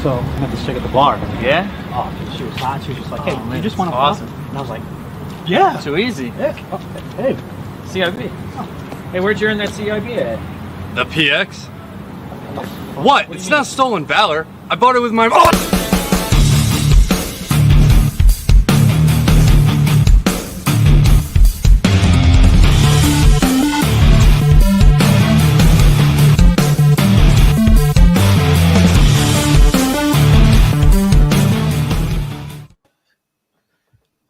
So I met this chick at the bar. Yeah? Oh, dude, she was hot. She was just like, hey, man, you just want to awesome. pop? And I was like, yeah. Too easy. Yeah. Oh, hey. CIB. Hey, where'd you earn that CIB at? The PX? What? It's not stolen valor. I bought it with my. Oh!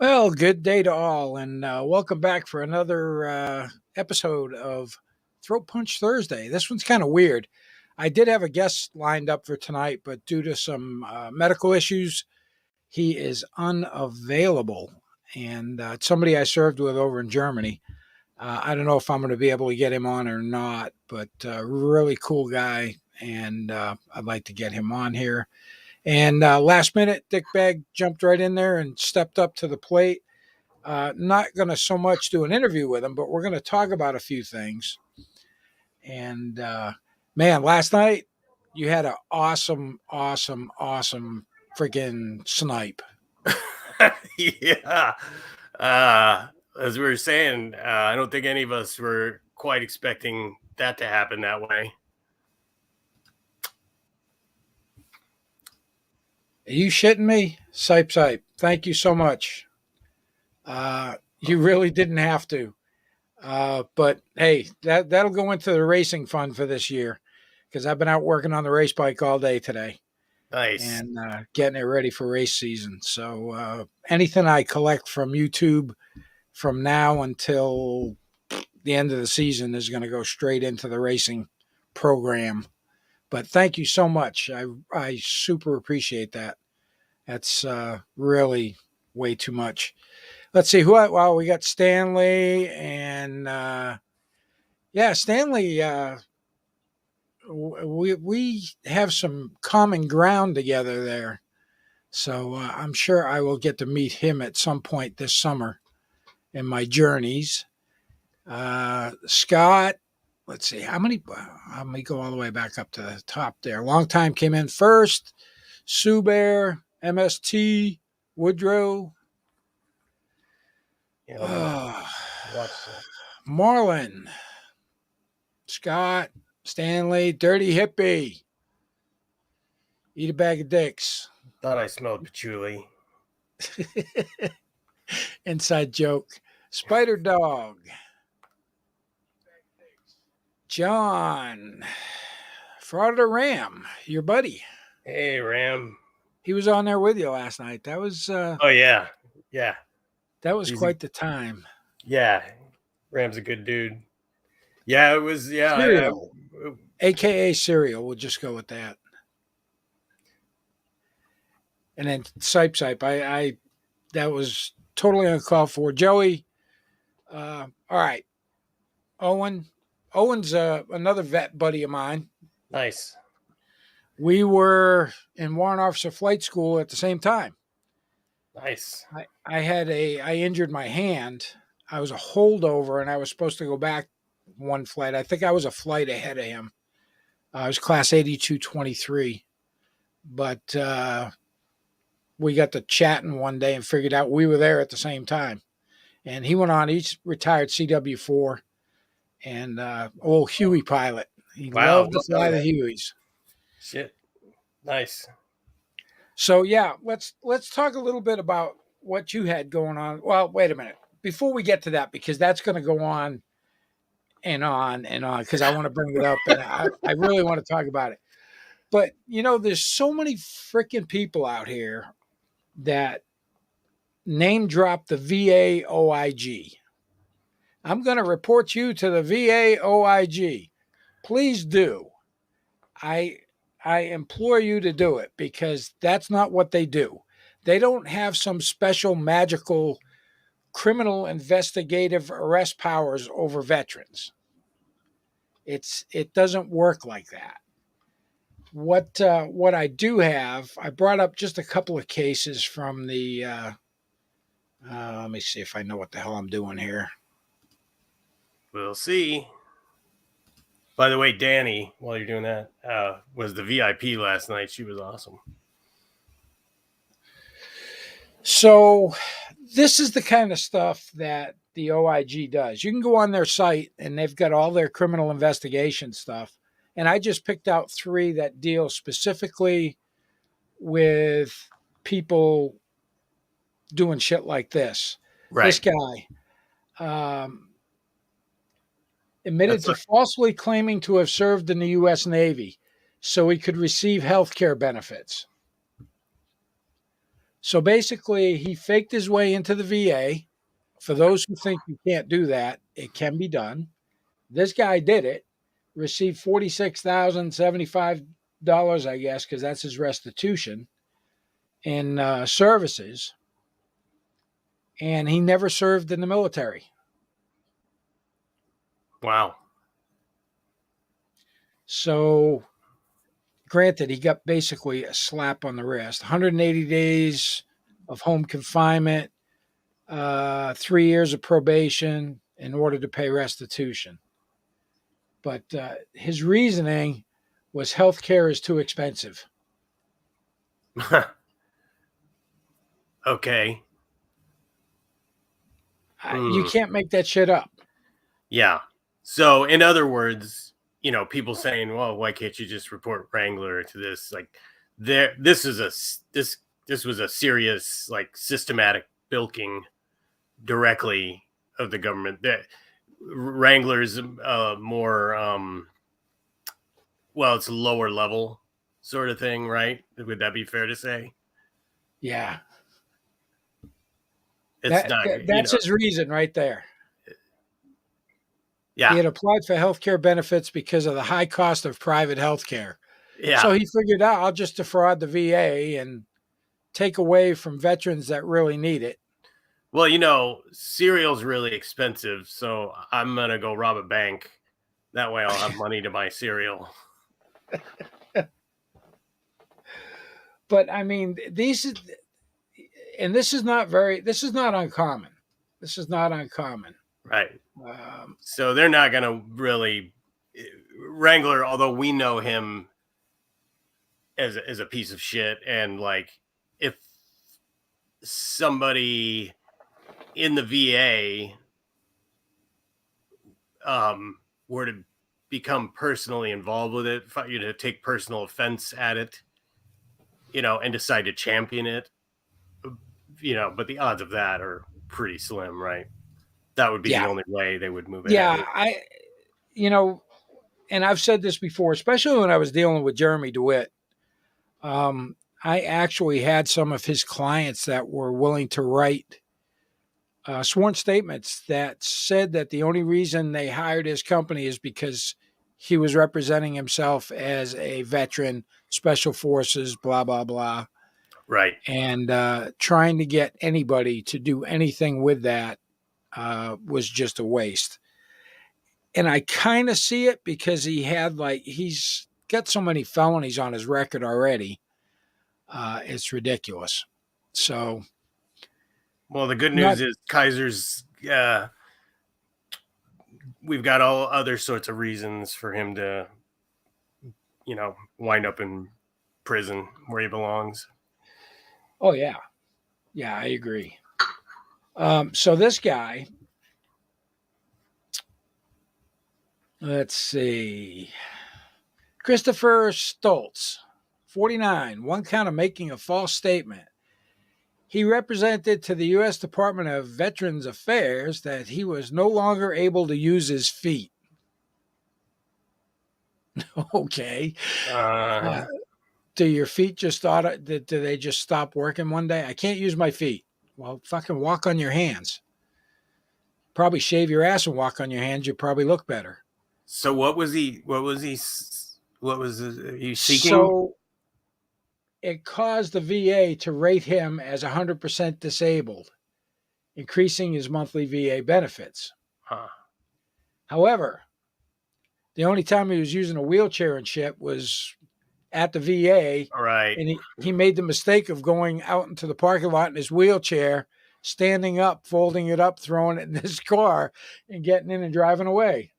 Well, good day to all, and welcome back for another episode of Throat Punch Thursday. This one's kind of weird. I did have a guest lined up for tonight, but due to some medical issues, he is unavailable. And it's somebody I served with over in Germany. I don't know if I'm going to be able to get him on or not, but really cool guy, and I'd like to get him on here. And last minute, Dick Bag jumped right in there and stepped up to the plate. Not going to so much do an interview with him, but we're going to talk about a few things. And man, last night you had an awesome freaking snipe. Yeah. As we were saying, I don't think any of us were quite expecting that to happen that way. Are you shitting me? Sipe. Thank you so much. You really didn't have to. But hey, that'll go into the racing fund for this year because I've been out working on the race bike all day today. Nice. And getting it ready for race season. So anything I collect from YouTube from now until the end of the season is going to go straight into the racing program. But thank you so much. I super appreciate that. That's really way too much. Let's see well, we got Stanley and Stanley. We have some common ground together there, so I'm sure I will get to meet him at some point this summer in my journeys. Scott, let's see how many. Let me go all the way back up to the top there. Long time came in first. Sue Bear, MST, Woodrow. Marlin, Scott, Stanley, Dirty Hippie, Eat a Bag of Dicks. Thought I smelled patchouli. Inside joke. Spider Dog, John, Frauder Ram, your buddy. Hey, Ram. He was on there with you last night. That was oh yeah. That was quite the time. Yeah. Ram's a good dude. Yeah, it was. Yeah. Serial. AKA Serial. We'll just go with that. And then Sipe. I that was totally uncalled for. Joey. All right. Owen's another vet buddy of mine. Nice. We were in Warrant Officer Flight School at the same time. Nice. I injured my hand. I was a holdover, and I was supposed to go back one flight. I think I was a flight ahead of him. I was class 8223. But we got to chatting one day and figured out we were there at the same time. And he went on, he's retired CW4 and old Huey pilot. He loved to fly the Hueys. Shit. Nice. So yeah, let's talk a little bit about what you had going on. Well, wait a minute. Before we get to that, because that's going to go on and on, because I want to bring it up and I really want to talk about it. But, there's so many freaking people out here that name drop the VA OIG. I'm going to report you to the VA OIG. Please do. I implore you to do it because that's not what they do. They don't have some special magical criminal investigative arrest powers over veterans. It doesn't work like that. What I do have, I brought up just a couple of cases from the let me see if I know what the hell I'm doing here. We'll see. By the way, Danny, while you're doing that, was the VIP last night. She was awesome. So this is the kind of stuff that the OIG does. You can go on their site and they've got all their criminal investigation stuff. And I just picked out 3 that deal specifically with people doing shit like this. This Right. guy admitted That's to falsely claiming to have served in the U.S. Navy so he could receive health care benefits. So basically, he faked his way into the VA. For those who think you can't do that, it can be done. This guy did it, received $46,075, I guess, because that's his restitution in services. And he never served in the military. wow. So, granted, he got basically a slap on the wrist. 180 days of home confinement, 3 years of probation in order to pay restitution. But his reasoning was healthcare is too expensive. Okay. You can't make that shit up. Yeah. So, in other words, people saying, "Well, why can't you just report Wrangler to this?" Like, this was a serious, like, systematic bilking directly of the government. That Wrangler's more, well, it's a lower level sort of thing, right? Would that be fair to say? Yeah, It's not. that's his reason right there. He Yeah. had applied for health care benefits because of the high cost of private health care. Yeah. So he figured out, I'll just defraud the VA and take away from veterans that really need it. Well, cereal's really expensive, so I'm gonna go rob a bank. That way, I'll have money to buy cereal. But I mean, this is not uncommon. This is not uncommon. Right. So they're not gonna really Wrangler, although we know him as a piece of shit, and like if somebody in the VA were to become personally involved with it, take personal offense at it, and decide to champion it, but the odds of that are pretty slim, right? That would be the only way they would move it. Yeah, and I've said this before, especially when I was dealing with Jeremy DeWitt. I actually had some of his clients that were willing to write sworn statements that said that the only reason they hired his company is because he was representing himself as a veteran, special forces, blah, blah, blah. Right. And trying to get anybody to do anything with that was just a waste. And I kind of see it because he's got so many felonies on his record already. It's ridiculous. So, well, the good news is Kaiser's, we've got all other sorts of reasons for him to, wind up in prison where he belongs. Oh, yeah. Yeah, I agree. So this guy, let's see, Christopher Stoltz, 49, one count of making a false statement. He represented to the U.S. Department of Veterans Affairs that he was no longer able to use his feet. Okay. Do your feet just do they just stop working one day? I can't use my feet. Well, fucking walk on your hands. Probably shave your ass and walk on your hands. You probably look better. So what was he seeking? So it caused the VA to rate him as 100% disabled, increasing his monthly VA benefits. Huh. However, the only time he was using a wheelchair and shit was at the VA. All right. And he made the mistake of going out into the parking lot in his wheelchair, standing up, folding it up, throwing it in his car, and getting in and driving away.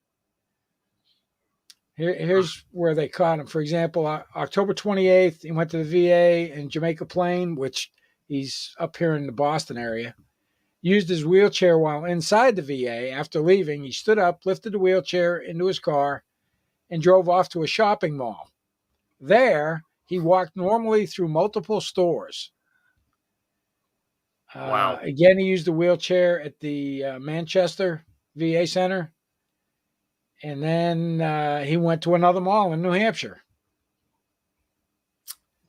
Here's where they caught him. For example, October 28th, he went to the VA in Jamaica Plain, which He's up here in the Boston area. Used his wheelchair while inside the VA. After leaving, he stood up, lifted the wheelchair into his car, and drove off to a shopping mall. There, he walked normally through multiple stores. Wow. Again, he used the wheelchair at the Manchester VA Center. And then he went to another mall in New Hampshire.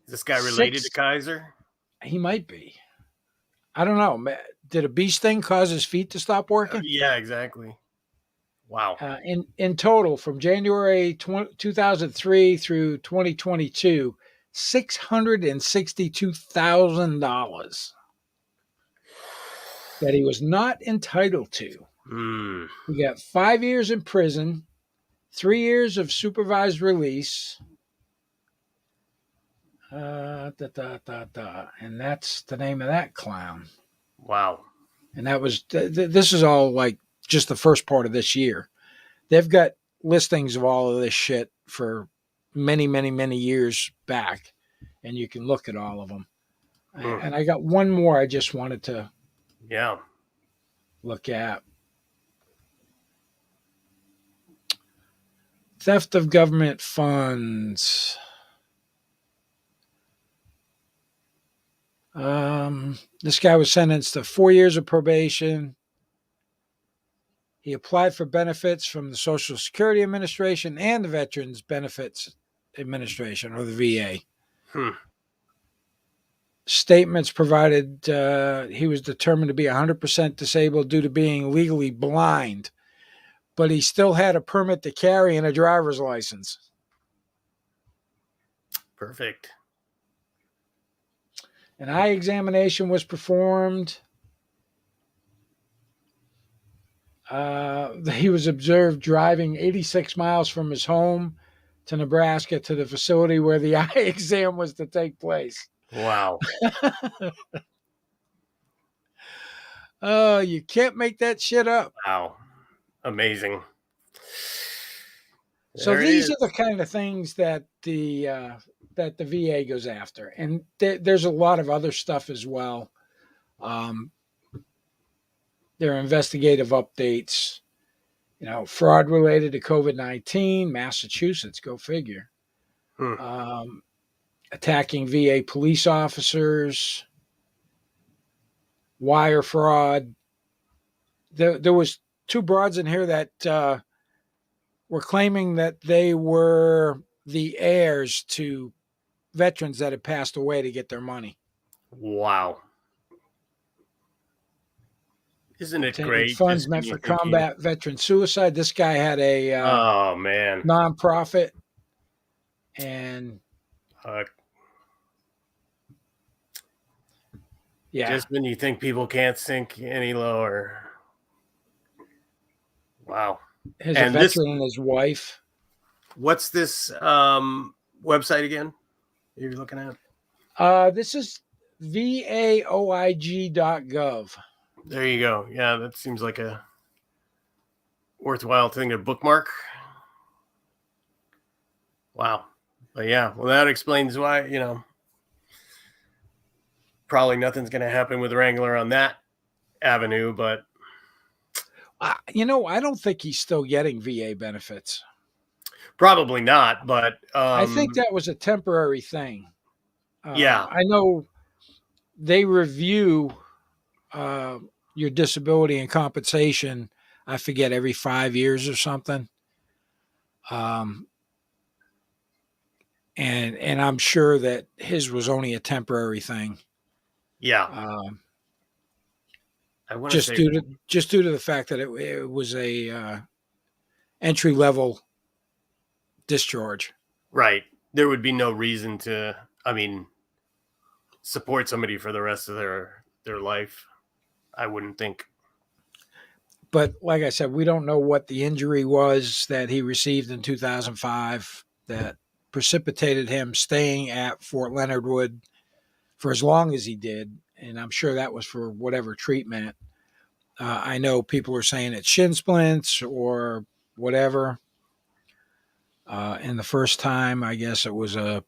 Is this guy related to Kaiser? He might be. I don't know. Did a bee sting cause his feet to stop working? Yeah, exactly. Wow. In total, from January 2003 through 2022, $662,000 that he was not entitled to. He got 5 years in prison, 3 years of supervised release. And that's the name of that clown. Wow. And that was, this is all like just the first part of this year. They've got listings of all of this shit for many, many, many years back. And you can look at all of them. And I got one more I just wanted to look at. Theft of government funds. This guy was sentenced to 4 years of probation. He applied for benefits from the Social Security Administration and the Veterans Benefits Administration, or the VA. Statements provided he was determined to be 100% disabled due to being legally blind, but he still had a permit to carry and a driver's license. Perfect. An eye examination was performed. He was observed driving 86 miles from his home to Nebraska to the facility where the eye exam was to take place. Wow. Oh, you can't make that shit up. Wow. Amazing. So these are the kind of things that the VA goes after, and there's a lot of other stuff as well. There are investigative updates, fraud related to COVID-19, Massachusetts, go figure. Attacking VA police officers, wire fraud. There was two broads in here that were claiming that they were the heirs to veterans that had passed away to get their money. Wow. Isn't it great? Funds meant for combat veteran suicide. This guy had a nonprofit, and just when you think people can't sink any lower. Wow. His veteran and his wife. What's this website again you're looking at? This is vaoig.gov. There you go. Yeah, that seems like a worthwhile thing to bookmark. Wow. But yeah, well, that explains why, probably nothing's going to happen with Wrangler on that avenue, but I don't think he's still getting VA benefits. Probably not, but I think that was a temporary thing. Yeah. I know they review your disability and compensation, I forget, every 5 years or something. And I'm sure that his was only a temporary thing. Yeah. Just due to the fact that it was a entry level discharge. Right. There would be no reason to, support somebody for the rest of their life. I wouldn't think. But like I said, we don't know what the injury was that he received in 2005 that precipitated him staying at Fort Leonard Wood for as long as he did. And I'm sure that was for whatever treatment. I know people are saying it's shin splints or whatever. And the first time, I guess it was a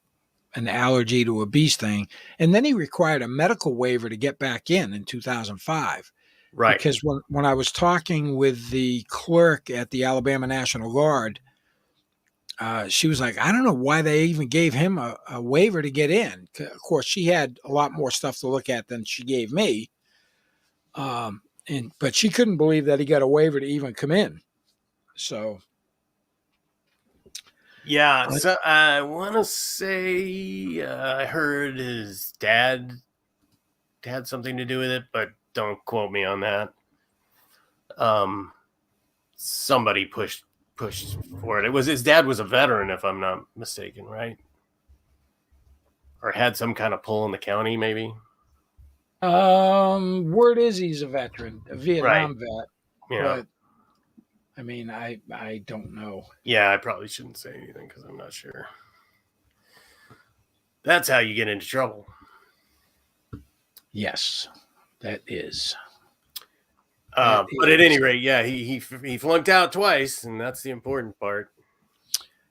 an allergy to a bee sting, and then he required a medical waiver to get back in 2005. Right. Because when I was talking with the clerk at the Alabama National Guard, she was like, I don't know why they even gave him a waiver to get in. Of course, she had a lot more stuff to look at than she gave me. But she couldn't believe that he got a waiver to even come in. So. Yeah. So I want to say I heard his dad had something to do with it, but don't quote me on that. Somebody pushed for it. It was his dad was a veteran, if I'm not mistaken, right? Or had some kind of pull in the county, maybe. Word is he's a veteran, a Vietnam vet. Yeah. But I mean, I don't know. Yeah, I probably shouldn't say anything because I'm not sure. That's how you get into trouble. Yes, that is. But at any rate, yeah, he flunked out twice, and that's the important part.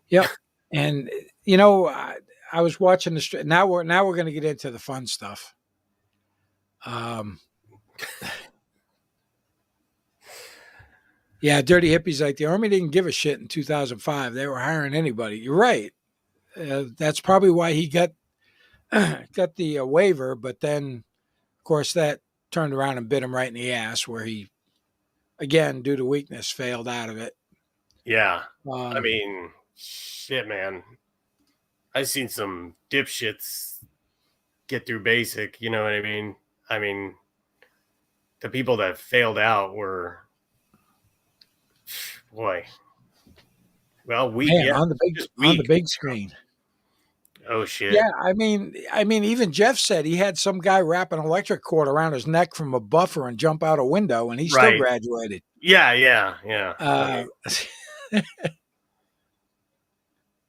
Yep. And you know, I was watching the now we're going to get into the fun stuff. Yeah, Dirty Hippie's like the Army didn't give a shit in 2005. They were hiring anybody. You're right. That's probably why he got the waiver, but then, of course, that turned around and bit him right in the ass, where he, again, due to weakness, failed out of it. Yeah, I mean, shit, man. I've seen some dipshits get through basic. You know what I mean? I mean, the people that failed out were, boy. Well, on the big screen. Oh shit! Yeah, I mean, even Jeff said he had some guy wrap an electric cord around his neck from a buffer and jump out a window, and he still graduated. Yeah.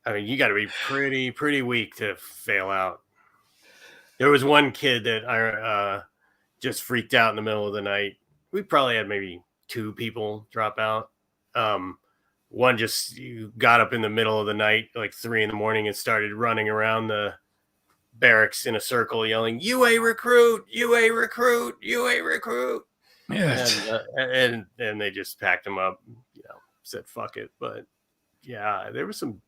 I mean, you got to be pretty weak to fail out. There was one kid that I just freaked out in the middle of the night. We probably had maybe 2 people drop out. One just got up in the middle of the night, like 3 a.m, and started running around the barracks in a circle, yelling, "UA recruit! UA recruit! UA recruit!" Yes. And they just packed him up, said fuck it. But yeah, there was some,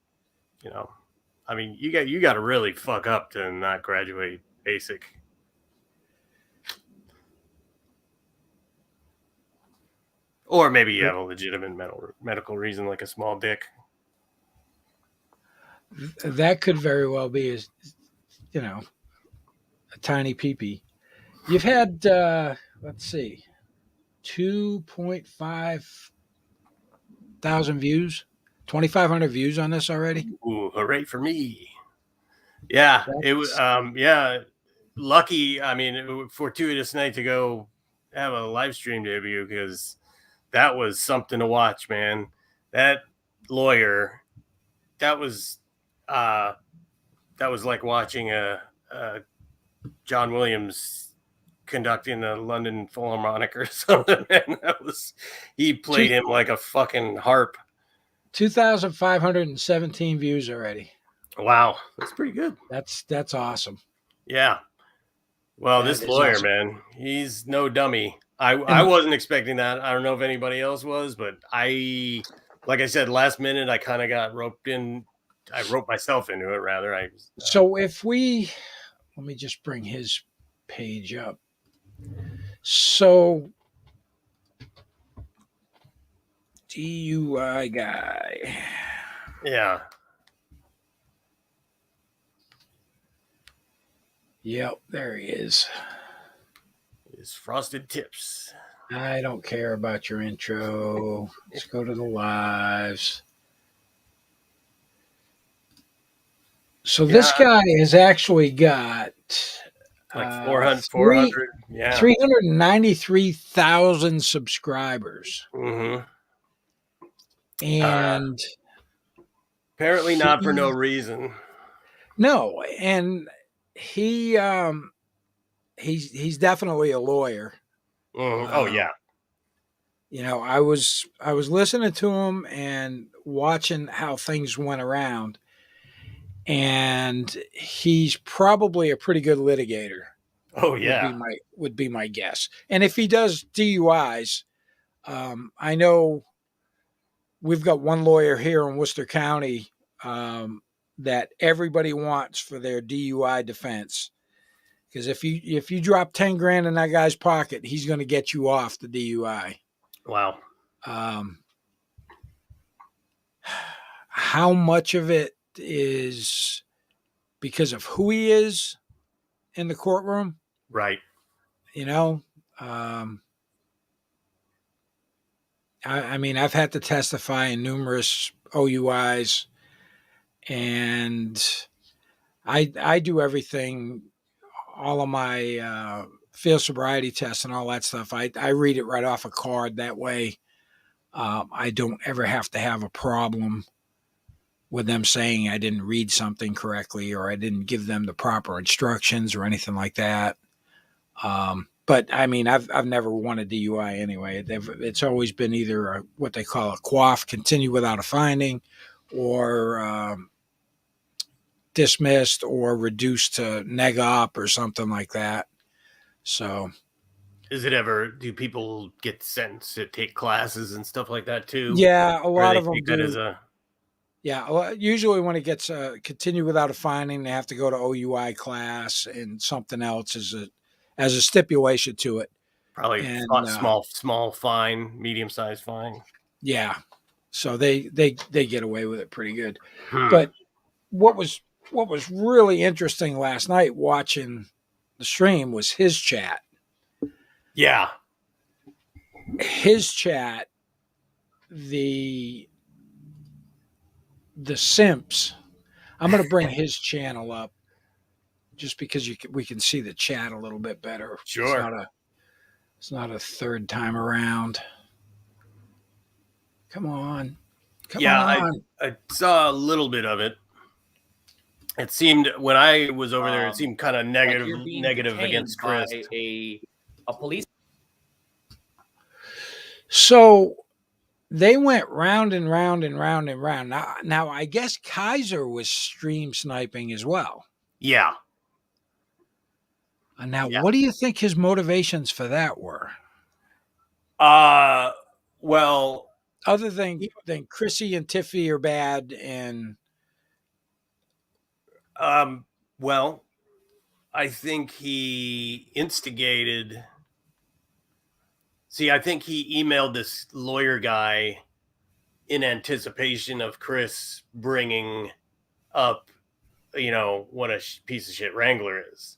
I mean, you got to really fuck up to not graduate basic. Or maybe you have a legitimate medical reason, like a small dick. That could very well be, a tiny peepee. You've had, let's see, 2.5 thousand views, 2,500 views on this already. Ooh, hooray for me! Yeah, it was. Lucky. I mean, fortuitous night to go have a live stream debut because that was something to watch, man. That lawyer, that was like watching a John Williams conducting the London Philharmonic or something. Man, he played him like a fucking harp. 2,517 views already. Wow, that's pretty good. That's awesome. Yeah. Well, this lawyer, awesome. Man, he's no dummy. I wasn't expecting that. I don't know if anybody else was, but like I said, last minute, I kind of got roped in. I roped myself into it, rather. So let me just bring his page up. So, DUI guy. Yeah. Yep, there he is. His frosted tips. I don't care about your intro. Let's go to the lives. So this guy has actually got like 400, yeah, 393,000 subscribers. Mm-hmm. And apparently not for no reason. No, and he's definitely a lawyer. Mm-hmm. Oh yeah. I was listening to him and watching how things went around. and he's probably a pretty good litigator. Oh Would yeah. be my guess. And if he does DUIs, I know we've got one lawyer here in Worcester County that everybody wants for their DUI defense. Because if you drop 10 grand in that guy's pocket, he's going to get you off the DUI. Wow. How much of it is because of who he is in the courtroom? Right. You know, I mean, I've had to testify in numerous OUIs, and I do everything, all of my field sobriety tests and all that stuff. I read it right off a card. That way, I don't ever have to have a problem with them saying I didn't read something correctly or I didn't give them the proper instructions or anything like that. But I mean, I've never won a DUI anyway. It's always been either what they call a quaff, continue without a finding, or dismissed or reduced to neg op or something like that. So, do people get sentenced to take classes and stuff like that too? yeah, a lot of them take that do. as a Yeah, usually when it gets continue without a finding, they have to go to OUI class and something else as a stipulation to it. probably And, small fine, medium sized fine. Yeah, so they get away with it pretty good. Hmm. But what was really interesting last night watching the stream was his chat. Yeah. His chat, the simps. I'm going to bring his channel up just because we can see the chat a little bit better. Sure. It's not a third time around. Come on. I saw a little bit of it. It seemed when I was over there, it seemed kind of negative against Chris. A police. So they went round and round and round and round. Now I guess Kaiser was stream sniping as well. Yeah. What do you think his motivations for that were? Well, other than Chrissy and Tiffy are bad, and well, I think he instigated. See, I think he emailed this lawyer guy in anticipation of Chris bringing up, what a piece of shit Wrangler is,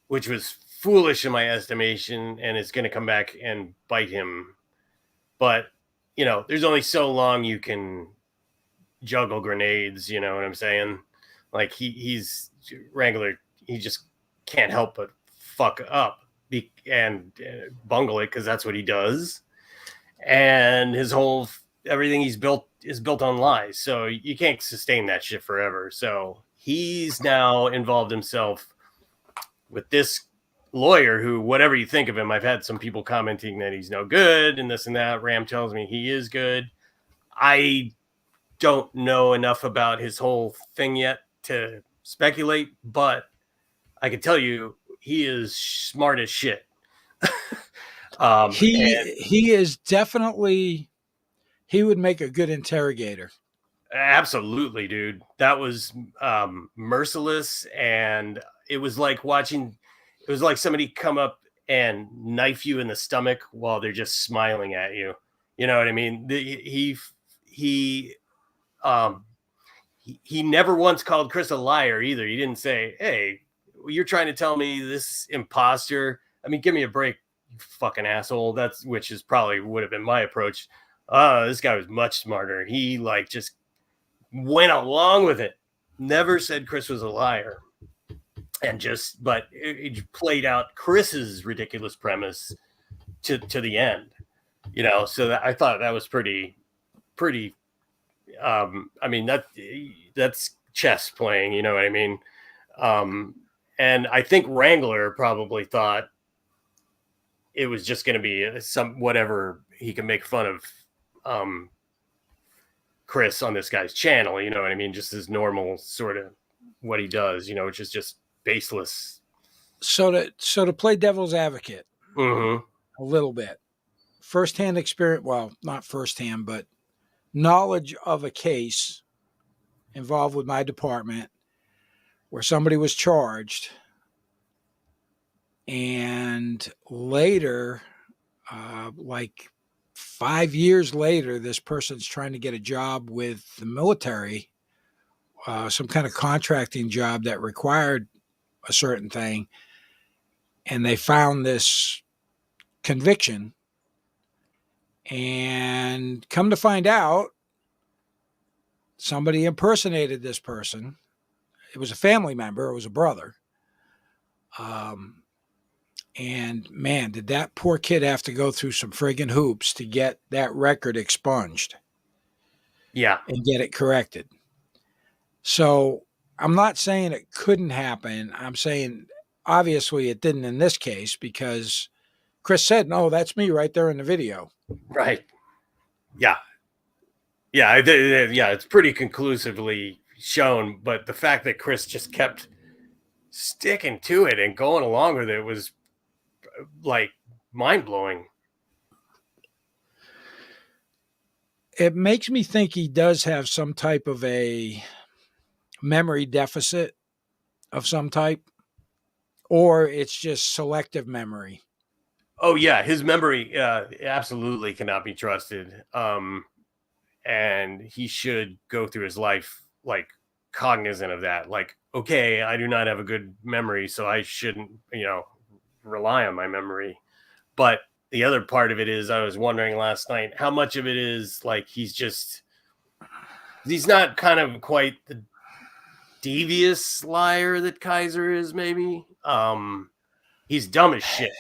which was foolish in my estimation, and it's going to come back and bite him. But, there's only so long you can juggle grenades, you know what I'm saying? Like he's Wrangler, he just can't help but fuck up and bungle it, because that's what he does. And everything he's built is built on lies, so you can't sustain that shit forever. So he's now involved himself with this lawyer who, whatever you think of him, I've had some people commenting that he's no good and this and that. Ram tells me he is good. I don't know enough about his whole thing yet to speculate, but I can tell you he is smart as shit. He is definitely, he would make a good interrogator. Absolutely, dude. That was merciless, and it was like somebody come up and knife you in the stomach while they're just smiling at you. You know what I mean? He never once called Chris a liar either. He didn't say, "Hey, you're trying to tell me this imposter. I mean, give me a break, you fucking asshole." Which is probably would have been my approach. This guy was much smarter. He just went along with it. Never said Chris was a liar. But it played out Chris's ridiculous premise to the end, so I thought that was pretty, I mean, that's chess playing, you know what I mean? And I think Wrangler probably thought it was just going to be whatever he can make fun of Chris on this guy's channel. You know what I mean? Just his normal sort of what he does. You know, which is just baseless. So to play devil's advocate Mm-hmm. a little bit, firsthand experience. Well, not firsthand, but knowledge of a case involved with my department where somebody was charged, and later, like 5 years later, this person's trying to get a job with the military, some kind of contracting job that required a certain thing, and they found this conviction, and come to find out, somebody impersonated this person. It was a family member. It was a brother. And man, did that poor kid have to go through some friggin' hoops to get that record expunged Yeah. and get it corrected. So I'm not saying it couldn't happen. I'm saying obviously it didn't in this case, because Chris said, no, that's me right there in the video. Right. Yeah. Yeah. Yeah. It's pretty conclusively shown, but the fact that Chris just kept sticking to it and going along with it was like mind blowing. It makes me think he does have some type of a memory deficit of some type, or it's just selective memory. Oh yeah, his memory absolutely cannot be trusted. And he should go through his life like cognizant of that. Like, okay, I do not have a good memory, so I shouldn't, rely on my memory. But the other part of it is, I was wondering last night how much of it is like he's not kind of quite the devious liar that Kaiser is, maybe. He's dumb as shit.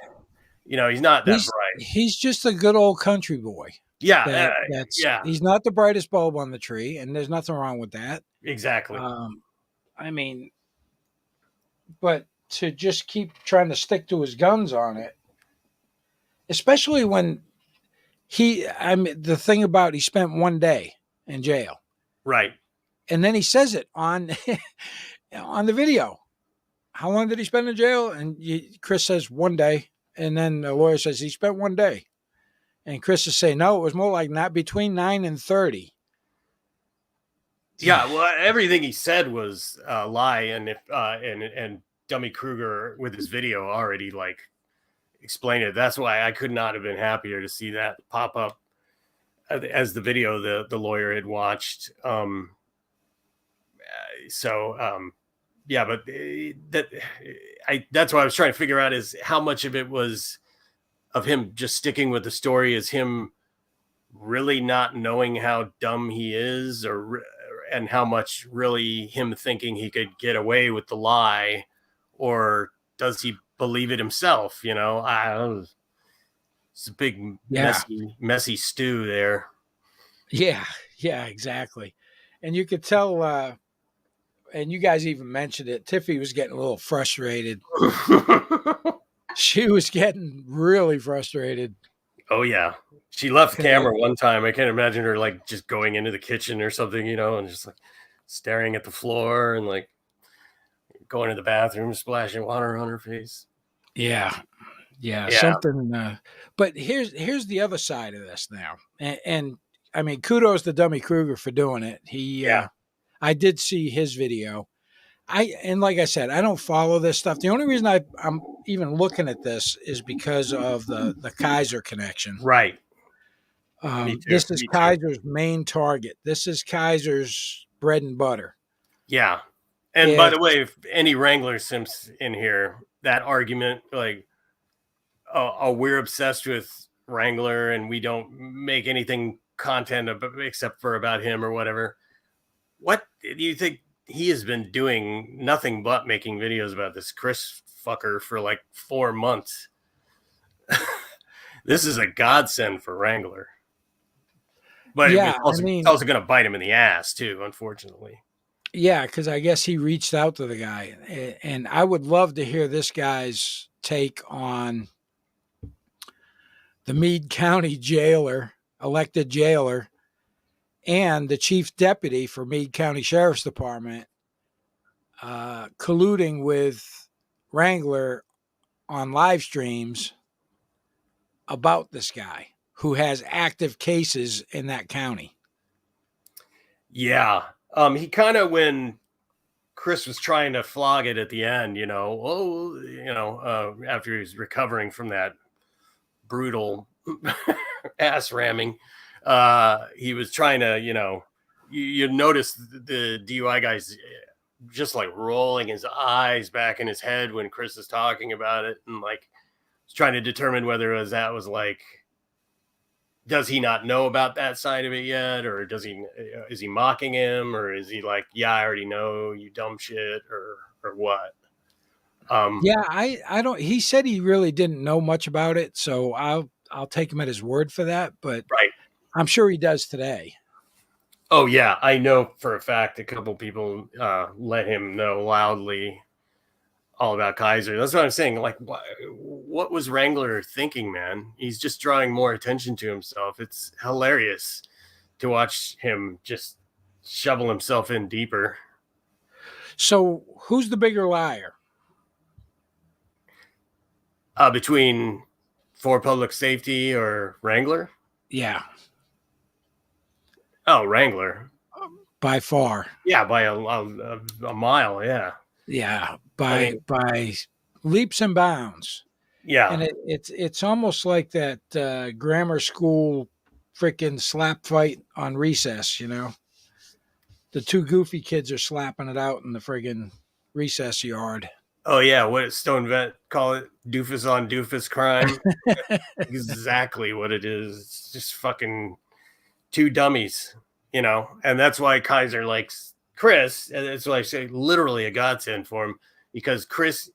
He's not that bright. He's just a good old country boy. Yeah, He's not the brightest bulb on the tree, and there's nothing wrong with that. Exactly. I mean, but to just keep trying to stick to his guns on it, especially when the thing about he spent 1 day in jail. Right. And then he says it on on the video. How long did he spend in jail? And Chris says 1 day. And then the lawyer says he spent 1 day. And Chris is saying, no, it was more like not between 9 and 30. Yeah, well, everything he said was a lie, and Dummy Kruger with his video already like explained it. That's why I could not have been happier to see that pop up as the video the lawyer had watched. Yeah, but that's what I was trying to figure out, is how much of it was of him just sticking with the story, is him really not knowing how dumb he is, and how much really him thinking he could get away with the lie, or does he believe it himself? It's a big messy stew there. Yeah, exactly. And you could tell, and you guys even mentioned it, Tiffy was getting a little frustrated. She was getting really frustrated. Oh yeah, she left the camera one time. I can't imagine her like just going into the kitchen or something, and just like staring at the floor and like going to the bathroom, splashing water on her face. Yeah. Something. But here's the other side of this now, and I mean, kudos to Dummy Kruger for doing it. I did see his video. And like I said, I don't follow this stuff. The only reason I'm even looking at this is because of the Kaiser connection. Right. This is Kaiser's main target. This is Kaiser's bread and butter. Yeah. And by the way, if any Wrangler simps in here, that argument, like, we're obsessed with Wrangler and we don't make anything content except for about him or whatever. What do you think? He has been doing nothing but making videos about this Chris fucker for like 4 months. This is a godsend for Wrangler. But it's also going to bite him in the ass too, unfortunately. Yeah, because I guess he reached out to the guy. And I would love to hear this guy's take on the Meade County elected jailer, and the chief deputy for Meade County Sheriff's Department colluding with Wrangler on live streams about this guy who has active cases in that county. Yeah. He kind of, when Chris was trying to flog it at the end, after he was recovering from that brutal ass ramming, he was trying to, you notice the DUI guy's just like rolling his eyes back in his head when Chris is talking about it, and like trying to determine whether that was like, does he not know about that side of it yet, or is he mocking him, or is he like, yeah, I already know, you dumb shit, or what? Yeah, I don't. He said he really didn't know much about it, so I'll take him at his word for that. But right, I'm sure he does today. Oh yeah, I know for a fact a couple people let him know loudly all about Kaiser. That's what I'm saying. Like, what was Wrangler thinking, man? He's just drawing more attention to himself. It's hilarious to watch him just shovel himself in deeper. So who's the bigger liar? Between For Public Safety or Wrangler? Yeah. Oh, Wrangler. By far. Yeah, by a mile, yeah. Yeah, by leaps and bounds. Yeah. And it's almost like that grammar school freaking slap fight on recess, The two goofy kids are slapping it out in the friggin' recess yard. Oh yeah, what did Stone Vet call it? Doofus on doofus crime. Exactly what it is. It's just fucking two dummies, and that's why Kaiser likes Chris. And that's why I say literally a godsend for him, because Chris,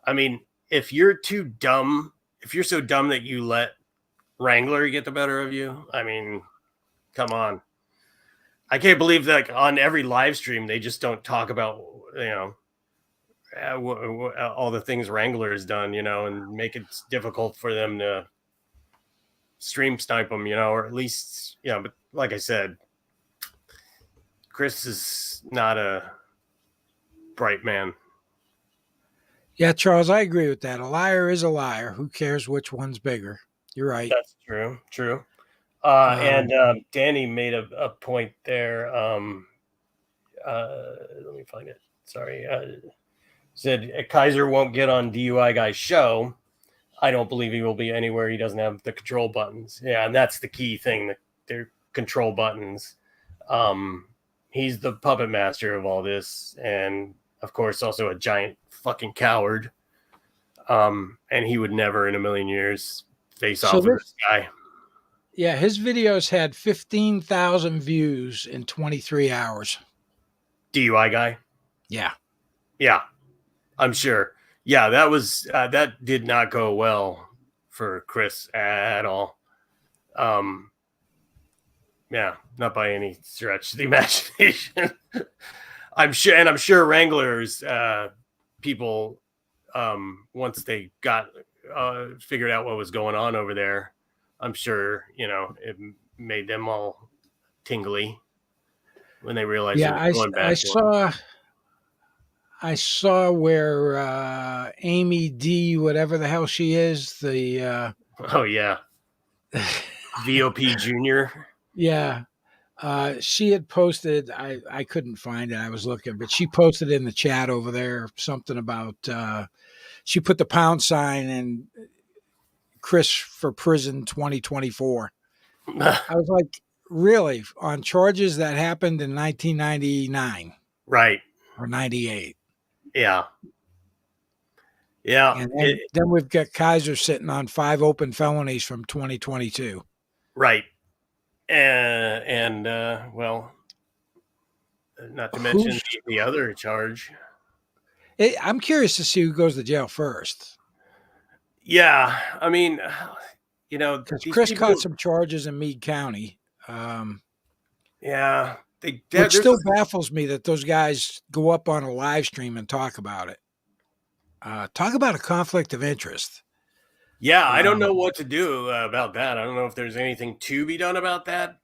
I mean, if you're so dumb that you let Wrangler get the better of you, I mean, come on. I can't believe that on every live stream they just don't talk about, all the things Wrangler has done, and make it difficult for them to stream snipe them, or at least, but like I said, Chris is not a bright man. Yeah, Charles, I agree with that. A liar is a liar. Who cares which one's bigger? You're right. That's true. And Danny made a point there. Let me find it. Sorry. Said Kaiser won't get on DUI guy's show. I don't believe he will be anywhere he doesn't have the control buttons. Yeah, and that's the key thing, they're control buttons. He's the puppet master of all this, and of course also a giant fucking coward. And he would never in a million years face off with this guy. Yeah, his videos had 15,000 views in 23 hours. DUI guy? Yeah. Yeah, I'm sure. Yeah, that was that did not go well for Chris at all. Yeah, not by any stretch of the imagination. I'm sure Wranglers people, once they got figured out what was going on over there, I'm sure it made them all tingly when they realized. Yeah, I saw where Amy D, whatever the hell she is, the oh yeah, VOP Junior. Yeah, she had posted. I couldn't find it. I was looking, but she posted in the chat over there something about. She put the £sign and Chris for prison 2024. I was like, really? On charges that happened in 1999, right, or 98? Yeah. And then we've got Kaiser sitting on 5 open felonies from 2022. Right. And well, not to mention the other charge. I'm curious to see who goes to jail first. Yeah. I mean, because Chris caught some charges in Meade County. Yeah. Which still baffles me that those guys go up on a live stream and talk about it. Talk about a conflict of interest. Yeah, I don't know what to do about that. I don't know if there's anything to be done about that,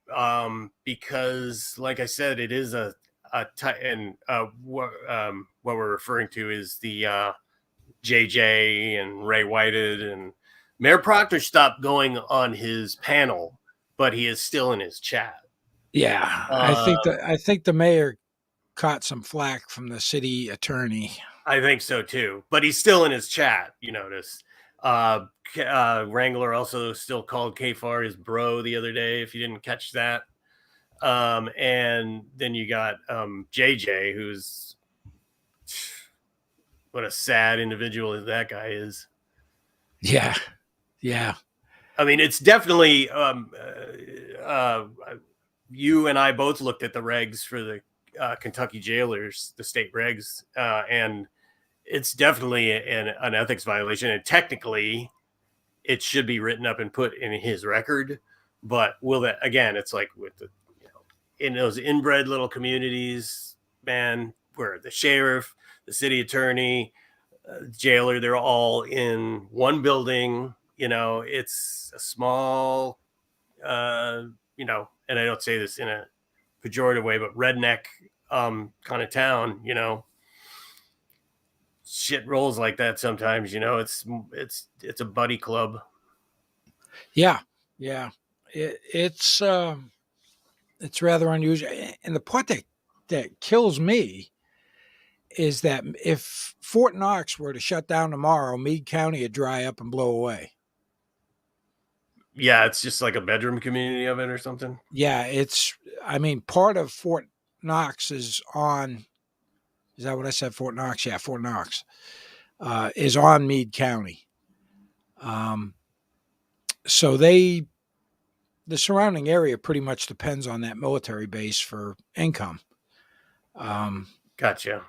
because, like I said, it is and what we're referring to is the JJ and Ray Whited, and Mayor Proctor stopped going on his panel, but he is still in his chat. Yeah, I think the mayor caught some flack from the city attorney. I think so too, but he's still in his chat. You notice. Wrangler also still called Kfar his bro the other day. If you didn't catch that, and then you got JJ, who's what a sad individual that guy is. Yeah, yeah. I mean, it's definitely. You and I both looked at the regs for the Kentucky jailers, the state regs, and it's definitely an ethics violation. And technically, it should be written up and put in his record. But will that, again, it's like with the, in those inbred little communities, man, where the sheriff, the city attorney, jailer, they're all in one building. It's a small, and I don't say this in a pejorative way, but redneck kind of town, shit rolls like that sometimes. It's a buddy club. Yeah, it's rather unusual, and the part that kills me is that if Fort Knox were to shut down tomorrow, Meade County would dry up and blow away. Yeah, it's just like a bedroom community of it or something. Yeah, part of Fort Knox is on. Is that what I said? Fort Knox? Yeah, Fort Knox is on Meade County. So the surrounding area pretty much depends on that military base for income. Gotcha.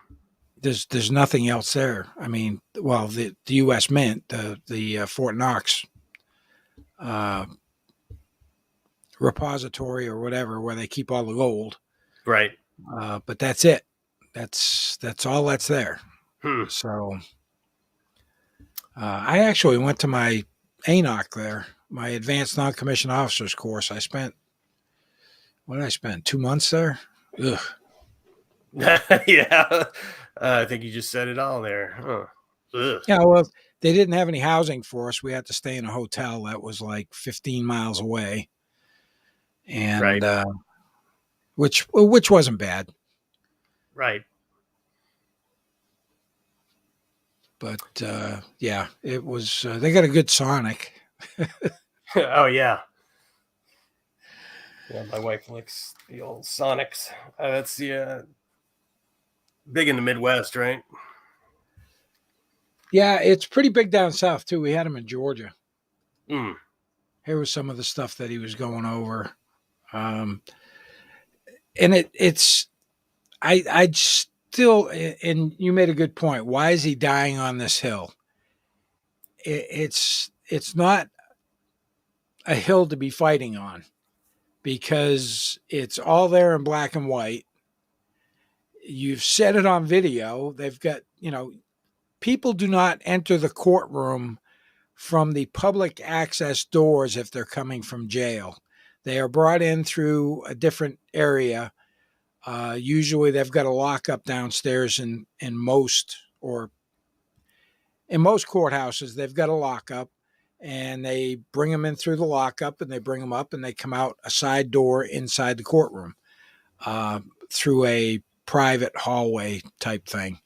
There's nothing else there. I mean, well, the U.S. Mint, the Fort Knox repository or whatever, where they keep all the gold. Right. But that's it. That's all that's there. So I actually went to my ANOC there, my Advanced Non-Commissioned Officers course. What did I spend? 2 months there? Ugh. Yeah. I think you just said it all there. Huh. Ugh. Yeah, well, they didn't have any housing for us. We had to stay in a hotel that was like 15 miles away. And right. Which wasn't bad. Right. But yeah, it was. They got a good Sonic. Oh yeah. Yeah, my wife likes the old Sonics. That's the big in the Midwest, right? Yeah, it's pretty big down south too. We had him in Georgia. Mm. Here was some of the stuff that he was going over, and it's. I still, and you made a good point. Why is he dying on this hill? It's not a hill to be fighting on, because it's all there in black and white. You've set it on video. They've got, people do not enter the courtroom from the public access doors if they're coming from jail. They are brought in through a different area. Usually they've got a lockup downstairs in most courthouses. They've got a lockup, and they bring them in through the lockup, and they bring them up, and they come out a side door inside the courtroom through a private hallway type thing.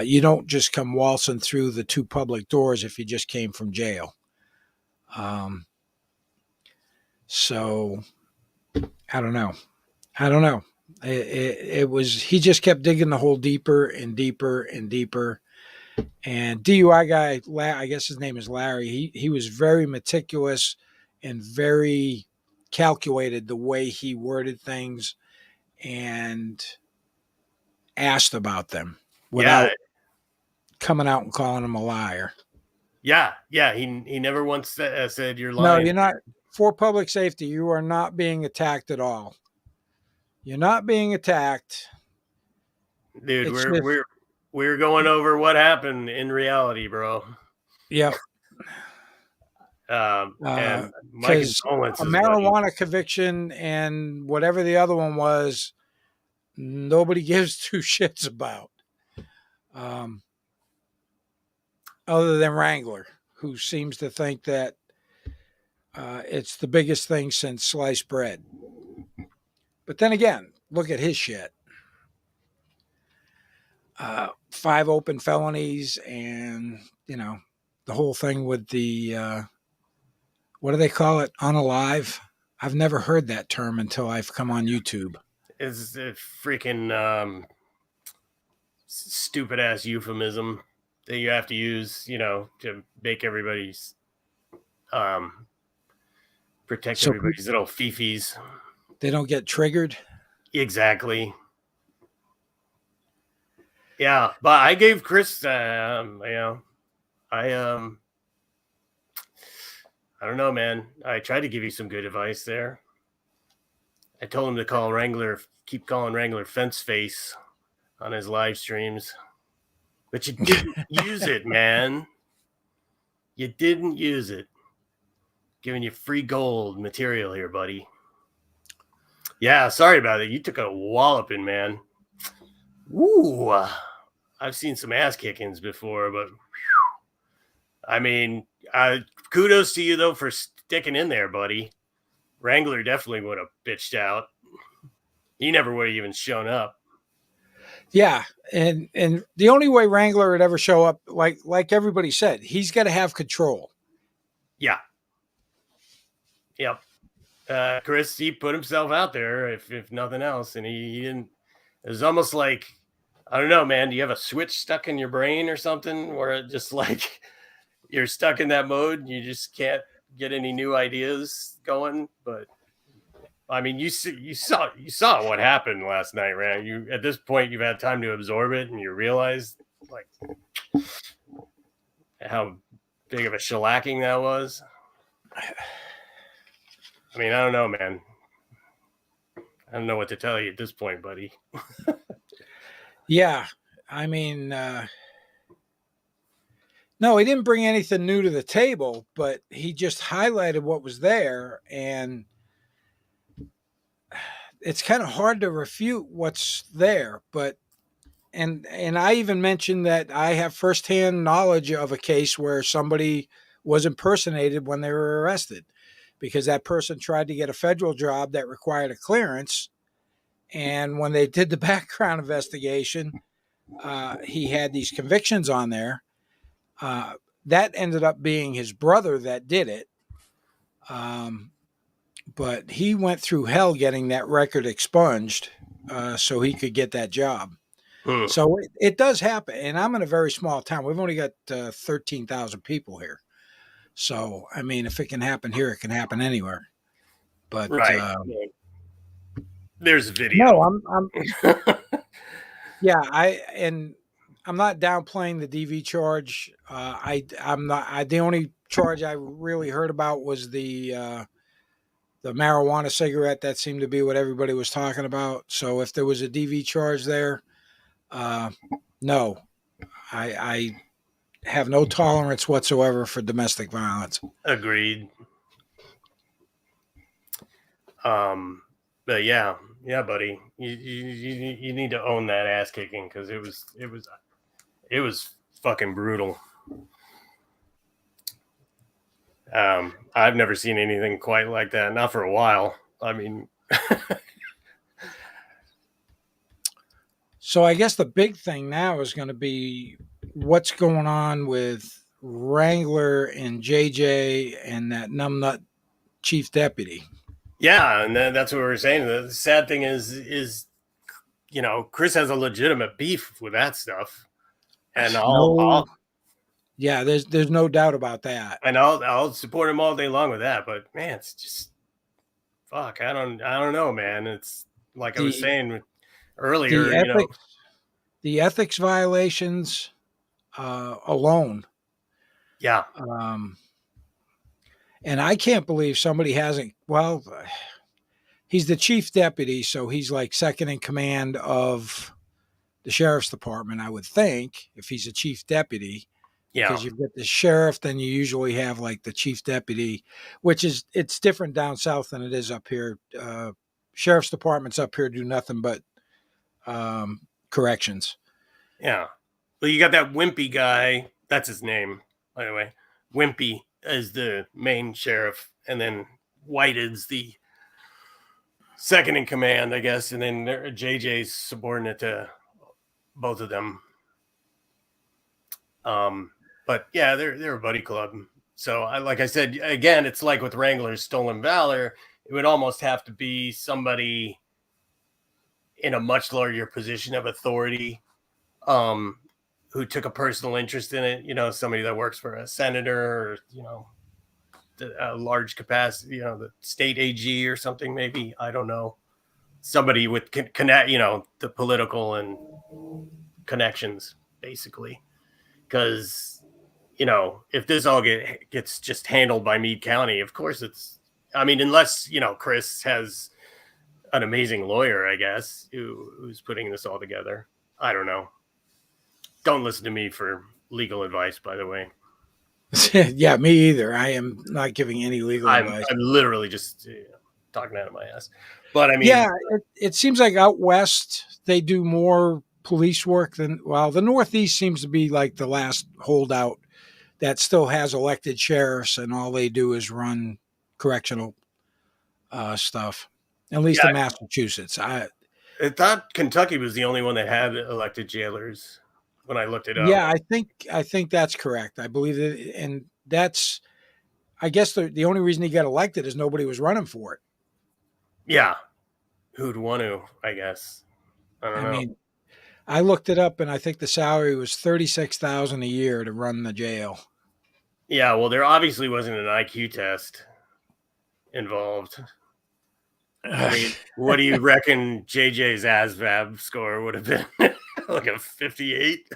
You don't just come waltzing through the two public doors if you just came from jail. So I don't know. It was, he just kept digging the hole deeper and deeper and deeper. And DUI guy, I guess his name is Larry. He was very meticulous and very calculated the way he worded things and asked about them without coming out and calling him a liar. Yeah. He never once said you're lying. No, you're not. For public safety, you are not being attacked at all. You're not being attacked. Dude, we're going over what happened in reality, bro. Yep. And my Because condolences, a buddy. marijuana conviction and whatever the other one was, nobody gives two shits about. Other than Wrangler, who seems to think that it's the biggest thing since sliced bread. But then again, look at his shit. 5 open felonies and, the whole thing with the, what do they call it? Unalive. I've never heard that term until I've come on YouTube. It's a freaking stupid ass euphemism that you have to use, to make everybody's protect everybody's little fifis. They don't get triggered. Exactly. Yeah, but I gave Chris, I don't know, man. I tried to give you some good advice there. I told him to keep calling Wrangler fence face on his live streams, but you didn't use it, man. You didn't use it. Giving you free gold material here, buddy. Yeah, sorry about it. You took a walloping, man. Woo! I've seen some ass kickings before, but I mean, kudos to you though for sticking in there, buddy. Wrangler definitely would have bitched out. He never would have even shown up. Yeah, and the only way Wrangler would ever show up, like everybody said, he's got to have control. Yeah. Yep. Chris, he put himself out there, if nothing else, and he didn't. It was almost like, I don't know, man. Do you have a switch stuck in your brain or something, where it just like you're stuck in that mode and you just can't get any new ideas going? But I mean, you saw what happened last night, right? You at this point you've had time to absorb it, and you realize like how big of a shellacking that was. I mean, I don't know, man. I don't know what to tell you at this point, buddy. Yeah, I mean, no, he didn't bring anything new to the table, but he just highlighted what was there, and it's kind of hard to refute what's there. But and I even mentioned that I have firsthand knowledge of a case where somebody was impersonated when they were arrested, because that person tried to get a federal job that required a clearance. And when they did the background investigation, he had these convictions on there. That ended up being his brother that did it. But he went through hell getting that record expunged so he could get that job. So it does happen. And I'm in a very small town. We've only got 13,000 people here. So, I mean, if it can happen here, it can happen anywhere. But right. There's video. No, I'm yeah, I'm not downplaying the DV charge. I'm not. The only charge I really heard about was the marijuana cigarette. That seemed to be what everybody was talking about. So if there was a DV charge there, no, I have no tolerance whatsoever for domestic violence. Agreed. But yeah, buddy, you need to own that ass kicking, because it was fucking brutal. I've never seen anything quite like that, not for a while. I mean, so I guess the big thing now is going to be what's going on with Wrangler and JJ and that numbnut chief deputy. Yeah, and that's what we were saying. The sad thing is Chris has a legitimate beef with that stuff, and there's no doubt about that. And I'll support him all day long with that. But man, it's just fuck. I don't know, man. It's like I was saying earlier. The ethics violations alone. Yeah. And I can't believe somebody hasn't. Well, he's the chief deputy, so he's like second in command of the sheriff's department, I would think, if he's a chief deputy. Yeah. because you've got the sheriff, then you usually have like the chief deputy, which is it's different down south than it is up here. Sheriff's departments up here do nothing but corrections. Yeah. Well, you got that wimpy guy. That's his name, by the way. Wimpy is the main sheriff, and then White is the second in command, I guess, and then JJ's subordinate to both of them. But yeah, they're a buddy club. So like I said, again, it's like with Wrangler's Stolen Valor, it would almost have to be somebody in a much larger position of authority, who took a personal interest in it. You know, somebody that works for a senator, or a large capacity, the state AG or something, maybe. I don't know. Somebody with connect, the political and connections, basically. Because, if this all gets just handled by Meade County, of course unless, Chris has an amazing lawyer, I guess, who's putting this all together. I don't know. Don't listen to me for legal advice, by the way. Yeah, me either. I am not giving any legal advice. I'm literally just talking out of my ass. But I mean, yeah, it seems like out west they do more police work than, the Northeast seems to be like the last holdout that still has elected sheriffs, and all they do is run correctional stuff. At least in Massachusetts. I thought Kentucky was the only one that had elected jailers when I looked it up. Yeah, I think that's correct. I believe it, and that's, I guess the only reason he got elected is nobody was running for it. Yeah, who'd want to? I guess. I don't know. Mean, I looked it up, and I think the salary was $36,000 a year to run the jail. Yeah, well, there obviously wasn't an IQ test involved. I mean, what do you reckon JJ's ASVAB score would have been? Like a 58?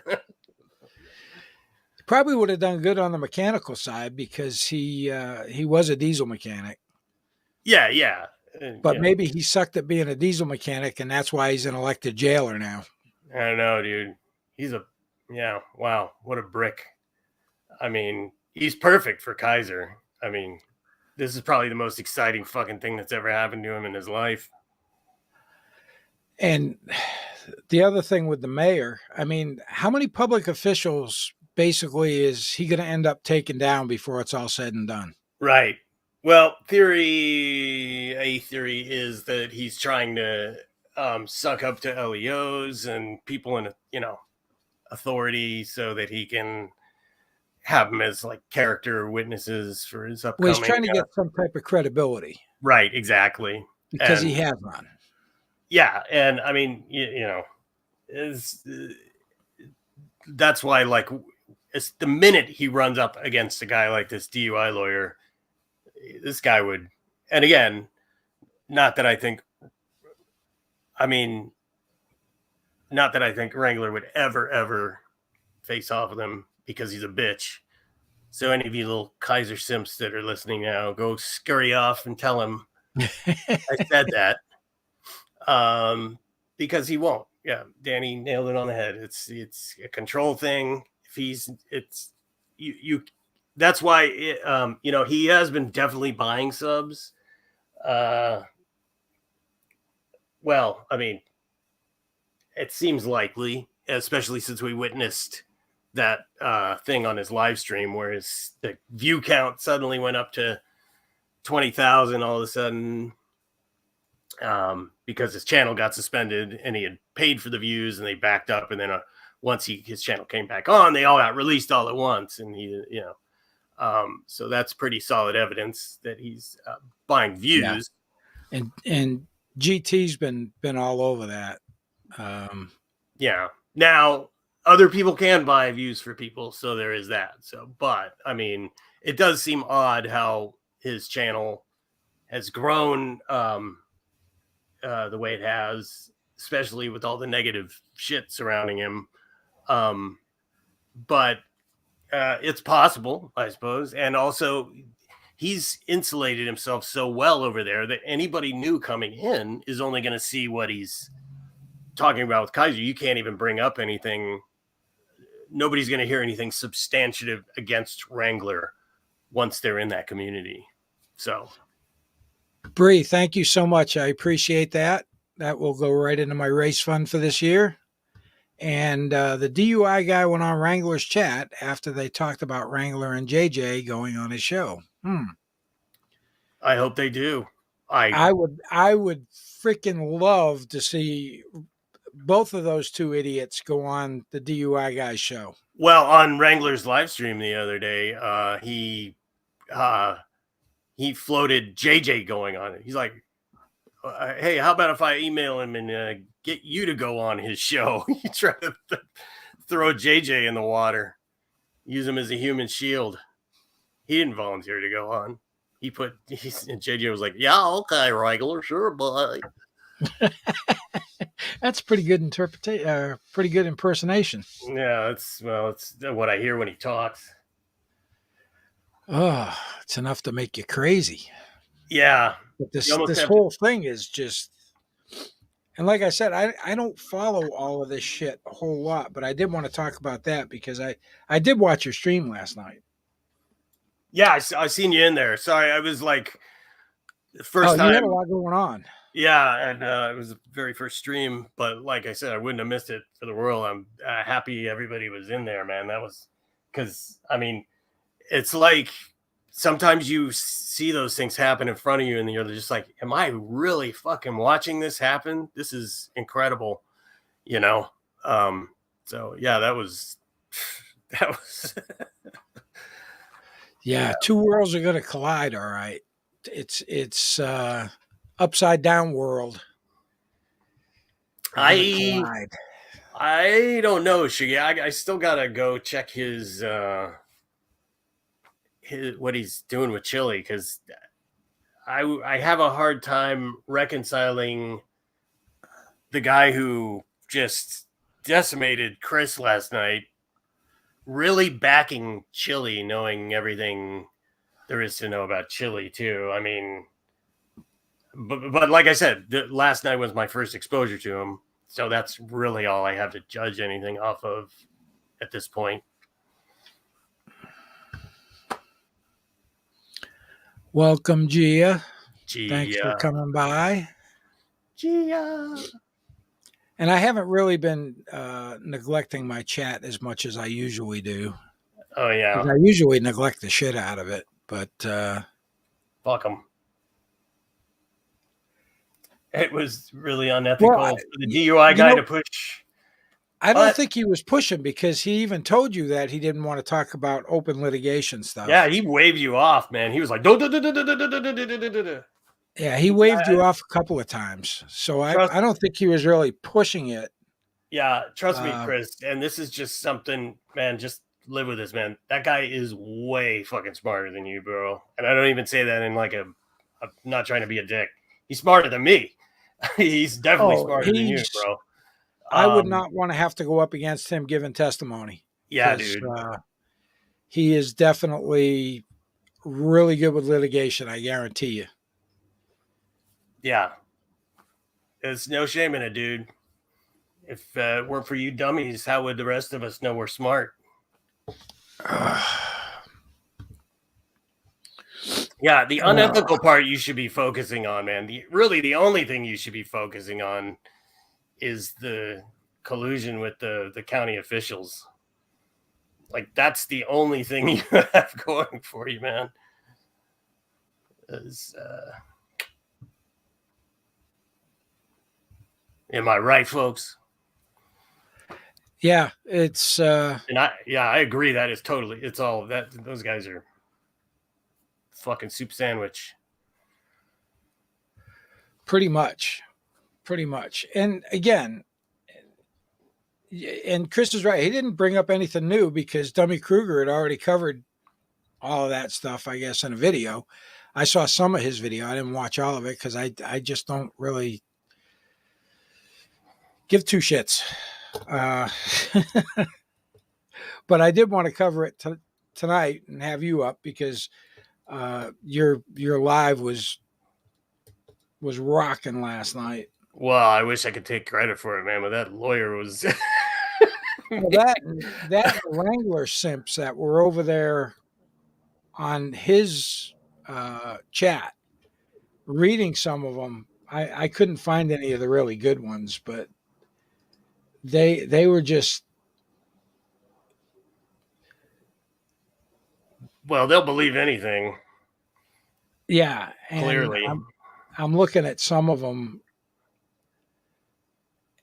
Probably would have done good on the mechanical side because he was a diesel mechanic. Yeah. But maybe he sucked at being a diesel mechanic, and that's why he's an elected jailer now. I don't know, dude. Wow, what a brick. I mean, he's perfect for Kaiser. I mean, this is probably the most exciting fucking thing that's ever happened to him in his life. And the other thing with the mayor, I mean, how many public officials basically is he going to end up taking down before it's all said and done? Right. Well, a theory is that he's trying to suck up to LEOs and people in, authority so that he can have them as like character witnesses for his upcoming. Well, he's trying to get some type of credibility. Right, exactly. Because he has none. Yeah, and I mean, that's why, like, it's the minute he runs up against a guy like this DUI lawyer, this guy would, and again, not that I think Wrangler would ever face off with him because he's a bitch. So any of you little Kaiser simps that are listening now, go scurry off and tell him I said that. Because he won't. Yeah, Danny nailed it on the head. It's a control thing. That's why he has been definitely buying subs. Well, I mean, it seems likely, especially since we witnessed that thing on his live stream where the view count suddenly went up to 20,000 all of a sudden. Because his channel got suspended and he had paid for the views and they backed up. And then once his channel came back on, they all got released all at once. And so that's pretty solid evidence that he's buying views. Yeah. And GT's been all over that. Yeah. Now other people can buy views for people. So there is that. So, but I mean, it does seem odd how his channel has grown, the way it has, especially with all the negative shit surrounding him. But it's possible, I suppose. And also he's insulated himself so well over there that anybody new coming in is only going to see what he's talking about with Kaiser. You can't even bring up anything nobody's going to hear anything substantive against Wrangler once they're in that community. So, Bree, thank you so much. I appreciate that. That will go right into my race fund for this year. And the DUI guy went on Wrangler's chat after they talked about Wrangler and JJ going on his show. I hope they do. I would freaking love to see both of those two idiots go on the DUI guy's show. Well, on Wrangler's live stream the other day, he floated JJ going on it. He's like, hey, how about if I email him and get you to go on his show? He tried to throw JJ in the water, use him as a human shield. He didn't volunteer to go on. And JJ was like, yeah, okay, Wrangler, sure, boy. That's pretty good interpretation. Pretty good impersonation. Yeah, it's what I hear when he talks. Oh, it's enough to make you crazy. Yeah. But this whole thing is just, and like I said, I don't follow all of this shit a whole lot, but I did want to talk about that because I did watch your stream last night. Yeah, I seen you in there. Sorry, I was like the first time. You had a lot going on. Yeah, and it was the very first stream, but like I said, I wouldn't have missed it for the world. I'm happy everybody was in there, man. That was because, I mean, it's like sometimes you see those things happen in front of you and you're just like, am I really fucking watching this happen? This is incredible, you know? So yeah, that was yeah, two worlds are going to collide. All right. It's upside down world. I don't know, Shiggy. I still gotta go check his what he's doing with Chili, because I have a hard time reconciling the guy who just decimated Chris last night really backing Chili, knowing everything there is to know about Chili too. I mean, but like I said, last night was my first exposure to him, so that's really all I have to judge anything off of at this point. Welcome, Gia. Gia. Thanks for coming by. Gia. And I haven't really been neglecting my chat as much as I usually do. Oh, yeah. I usually neglect the shit out of it, but... fuck them. It was really unethical for the DUI guy to push. I don't think he was pushing, because he even told you that he didn't want to talk about open litigation stuff. Yeah, he waved you off, man. He was like, yeah, he waved you off a couple of times. So I don't think he was really pushing it. Yeah, trust me, Chris. And this is just something, man, just live with this, man. That guy is way fucking smarter than you, bro. And I don't even say that in like I'm not trying to be a dick. He's smarter than me. He's definitely smarter than you, bro. I would not want to have to go up against him giving testimony. Yeah, dude. He is definitely really good with litigation, I guarantee you. Yeah. There's no shame in it, dude. If it weren't for you dummies, how would the rest of us know we're smart? Yeah, the unethical part you should be focusing on, man. The only thing you should be focusing on is the collusion with the county officials. Like, that's the only thing you have going for you, man. Am I right, folks? Yeah, it's and I agree that it's totally, it's all that those guys are fucking soup sandwich. Pretty much. And again, and Chris is right. He didn't bring up anything new because Dummy Kruger had already covered all of that stuff, I guess, in a video. I saw some of his video. I didn't watch all of it because I just don't really give two shits. But I did want to cover it tonight and have you up because your live was rocking last night. Well, I wish I could take credit for it, man, but that lawyer was Well, that Wrangler simps that were over there on his chat, reading some of them. I couldn't find any of the really good ones, but they were just Well, they'll believe anything. yeah. And Clearly, I'm looking at some of them,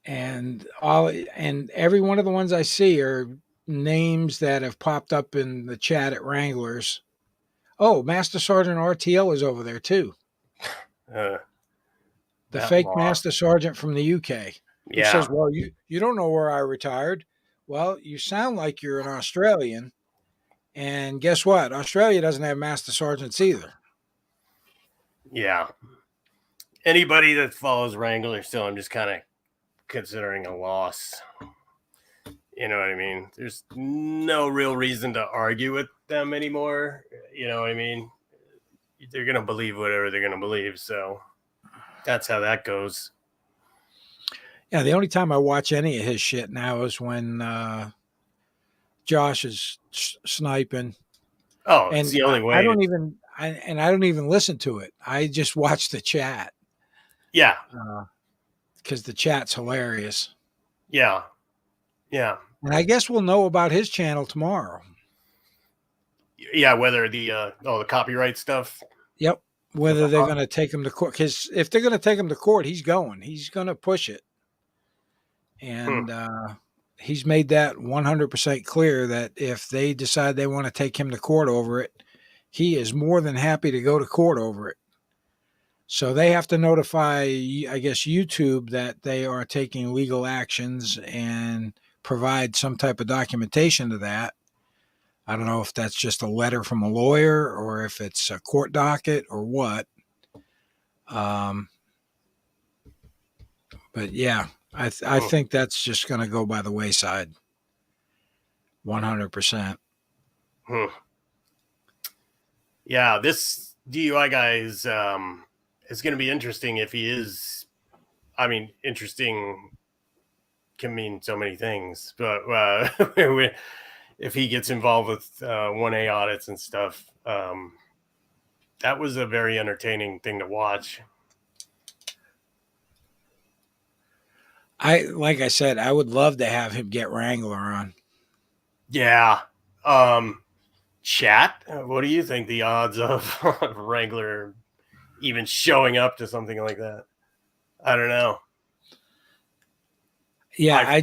and every one of the ones I see are names that have popped up in the chat at Wranglers. Oh, Master Sergeant RTL is over there too. uh, The that fake law. Master Sergeant from the UK. Who Yeah, says, well, you don't know where I retired. Well, you sound like you're an Australian. And guess what? Australia doesn't have Master Sergeants either. yeah. Anybody that follows Wrangler still, I'm just kind of considering a loss. You know what I mean? There's no real reason to argue with them anymore. You know what I mean? They're going to believe whatever they're going to believe. So that's how that goes. Yeah, the only time I watch any of his shit now is when Josh is sniping. Oh, And it's the only way. I don't even listen to it. I just watch the chat. Yeah. Because the chat's hilarious. Yeah. Yeah. And I guess we'll know about his channel tomorrow. Yeah, whether the copyright stuff. Yep. Whether they're going to take him to court. Because if they're going to take him to court, he's going. He's going to push it. And he's made that 100% clear that if they decide they want to take him to court over it, he is more than happy to go to court over it. So they have to notify, I guess, YouTube that they are taking legal actions and provide some type of documentation to that. I don't know if that's just a letter from a lawyer or if it's a court docket or what. But yeah, I think that's just going to go by the wayside. 100%. Yeah, this DUI guy is going to be interesting if he is. I mean, interesting can mean so many things, but if he gets involved with 1A audits and stuff, that was a very entertaining thing to watch. Like I said, I would love to have him get Wrangler on. Yeah. Chat, what do you think the odds of Wrangler even showing up to something like that? I don't know. Yeah, I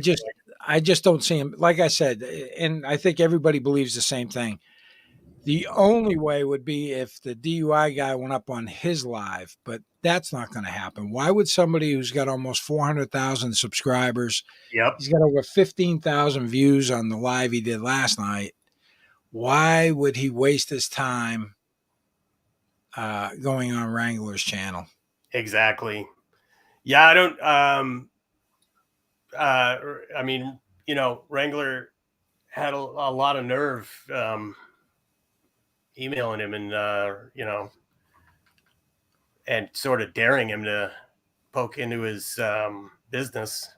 just don't see him. Like I said, and I think everybody believes the same thing. The only way would be if the DUI guy went up on his live, but that's not going to happen. Why would somebody who's got almost 400,000 subscribers, Yep, he's got over 15,000 views on the live he did last night, why would he waste his time going on Wrangler's channel? exactly. Yeah, I don't. I mean, you know, Wrangler had a lot of nerve emailing him and you know, and sort of daring him to poke into his business.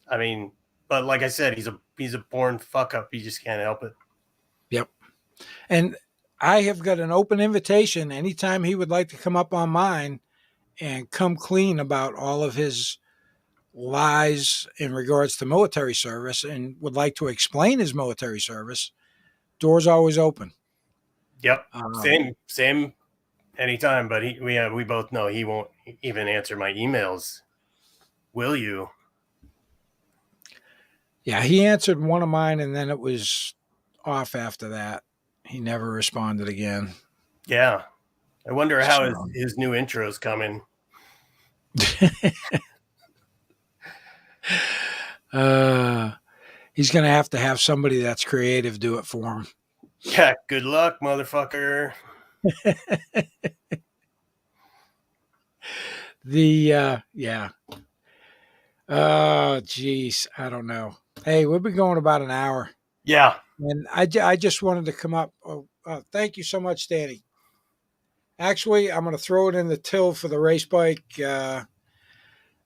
I mean, but like I said, he's a born fuck up. He just can't help it. Yep. And I have got an open invitation anytime he would like to come up on mine and come clean about all of his lies in regards to military service and would like to explain his military service. Doors always open. Yep. Same anytime, but we both know he won't even answer my emails. Will you? Yeah, he answered one of mine and then it was off after that. He never responded again. Yeah. I wonder how his new intro's coming. He's going to have somebody that's creative do it for him. Yeah, good luck, motherfucker. Yeah. Oh, geez. I don't know. Hey, we've been going about an hour. Yeah. And I just wanted to come up. Thank you so much, Danny. Actually, I'm going to throw it in the till for the race bike.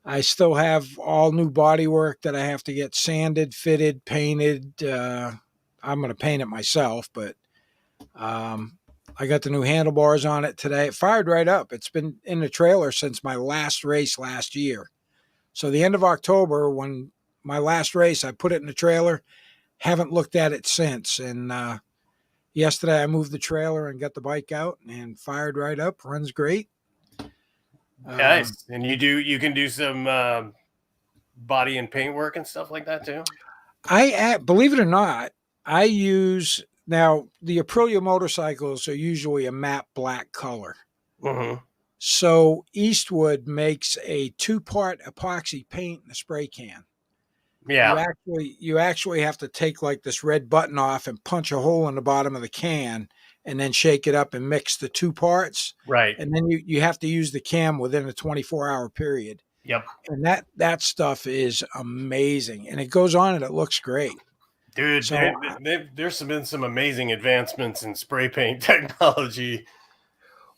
I still have all new body work that I have to get sanded, fitted, painted. I'm going to paint it myself, but I got the new handlebars on it today. It fired right up. It's been in the trailer since my last race last year. So the end of October, when my last race, I put it in the trailer. Haven't looked at it since. And yesterday I moved the trailer and got the bike out and fired right up. Runs great. Nice. And you can do some body and paint work and stuff like that too? Believe it or not, I use now the Aprilia motorcycles are usually a matte black color. Mm-hmm. So Eastwood makes a 2-part epoxy paint in a spray can. Yeah. You actually have to take like this red button off and punch a hole in the bottom of the can and then shake it up and mix the 2 parts. Right. And then you have to use the cam within a 24-hour period. Yep. And that stuff is amazing. And it goes on and it looks great. Dude, So, there's been some amazing advancements in spray paint technology.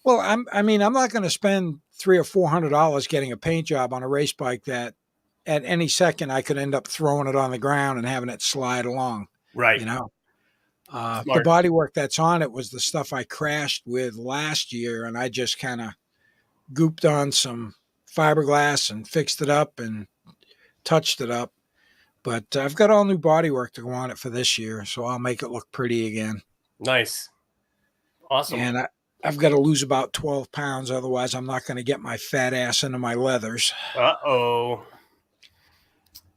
Well, I'm not going to spend $300 or $400 getting a paint job on a race bike that at any second I could end up throwing it on the ground and having it slide along. Right. You know, the Smart. bodywork that's on it was the stuff I crashed with last year, and I just kind of gooped on some fiberglass and fixed it up and touched it up. But I've got all new bodywork to go on it for this year, so I'll make it look pretty again. Nice. Awesome. And I've got to lose about 12 pounds, otherwise I'm not going to get my fat ass into my leathers. Uh-oh.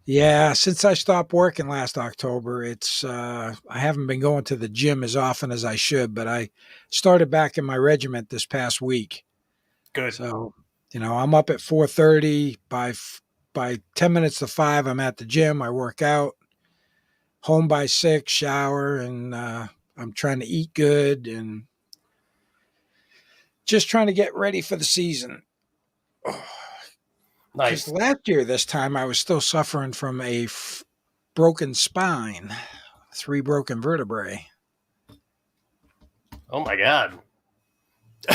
Yeah, since I stopped working last October, I haven't been going to the gym as often as I should, but I started back in my regiment this past week. Good. So, I'm up at 4:30. By 10 minutes to 5, I'm at the gym. I work out. Home by 6, shower, and I'm trying to eat good and just trying to get ready for the season. Nice. Last year, this time, I was still suffering from a broken spine, 3 broken vertebrae. Oh my God.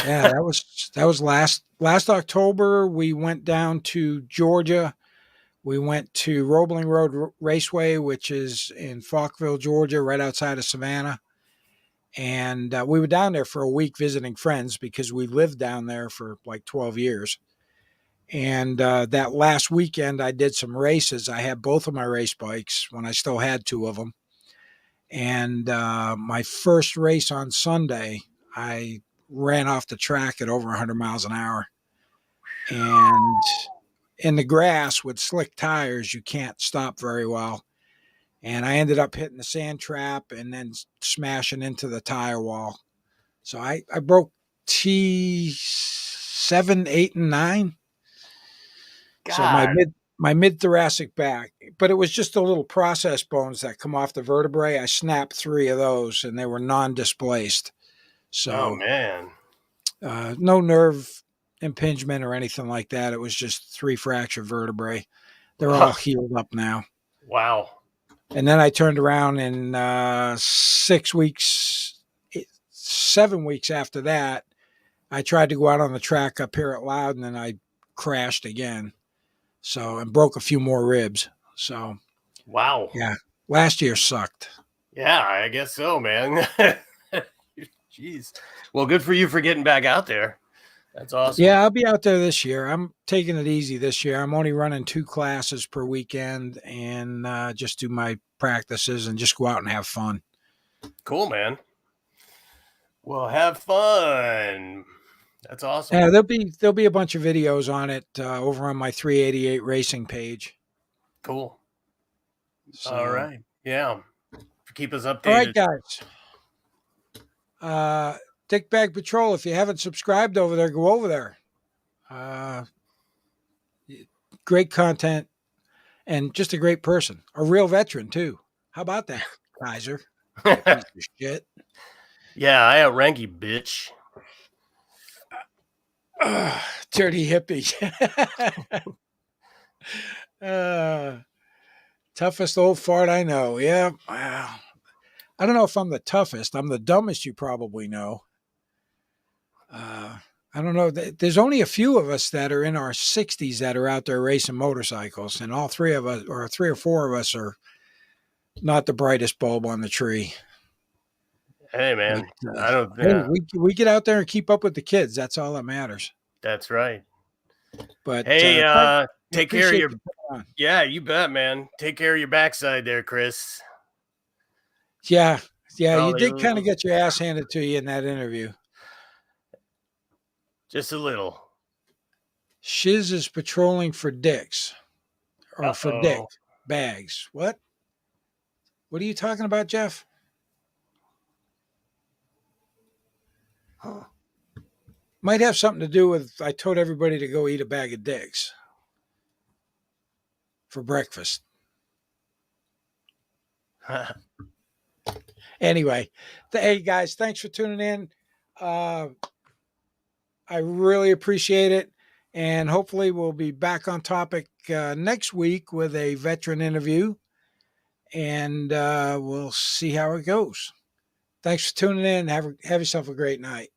Yeah, that was last October. We went down to Georgia. We went to Roebling Road Raceway, which is in Falkville, Georgia, right outside of Savannah. And we were down there for a week visiting friends because we lived down there for like 12 years. And that last weekend, I did some races. I had both of my race bikes when I still had 2 of them. And my first race on Sunday, I ran off the track at over 100 miles an hour. And in the grass with slick tires, you can't stop very well. And I ended up hitting the sand trap and then smashing into the tire wall. So I broke T7, 8, and 9. God. So my mid thoracic back, but it was just the little process bones that come off the vertebrae. I snapped 3 of those, and they were non-displaced. So, oh man, no nerve impingement or anything like that. It was just 3 fractured vertebrae. They're all healed up now. Wow. And then I turned around in 7 weeks after that, I tried to go out on the track up here at Loudon, and I crashed again. So, and broke a few more ribs. So, wow. Yeah, last year sucked. Yeah, I guess so, man. Jeez. Well, good for you for getting back out there. That's awesome. Yeah, I'll be out there this year. I'm taking it easy this year. I'm only running 2 classes per weekend and just do my practices and just go out and have fun. Cool, man. Well, have fun. That's awesome. Yeah, there'll be a bunch of videos on it over on my 388 Racing page. Cool. So, all right. Yeah. Keep us updated. All right, guys. Dick Bag Patrol, if you haven't subscribed over there, go over there. Great content and just a great person. A real veteran, too. How about that, Kaiser? Piece of shit. Yeah, I outrank you, bitch. Dirty hippie. Toughest old fart I know. Yeah. Wow. I don't know if I'm the toughest. I'm the dumbest you probably know. I don't know. There's only a few of us that are in our 60s that are out there racing motorcycles, and all three of us, or three or four of us, are not the brightest bulb on the tree. Hey, man. But, I don't hey, think we get out there and keep up with the kids. That's all that matters. that's right. But Hey, Craig, take care of appreciate your. you coming on. Yeah, you bet, man. Take care of your backside there, Chris. Yeah, you Probably did kind of get your ass handed to you in that interview. just a little. Shiz is patrolling for dicks, or for dick Uh-oh. bags. What? What are you talking about, Jeff? Might have something to do with I told everybody to go eat a bag of dicks for breakfast. Anyway, hey guys, thanks for tuning in. I really appreciate it. And hopefully we'll be back on topic next week with a veteran interview. And we'll see how it goes. Thanks for tuning in. Have yourself a great night.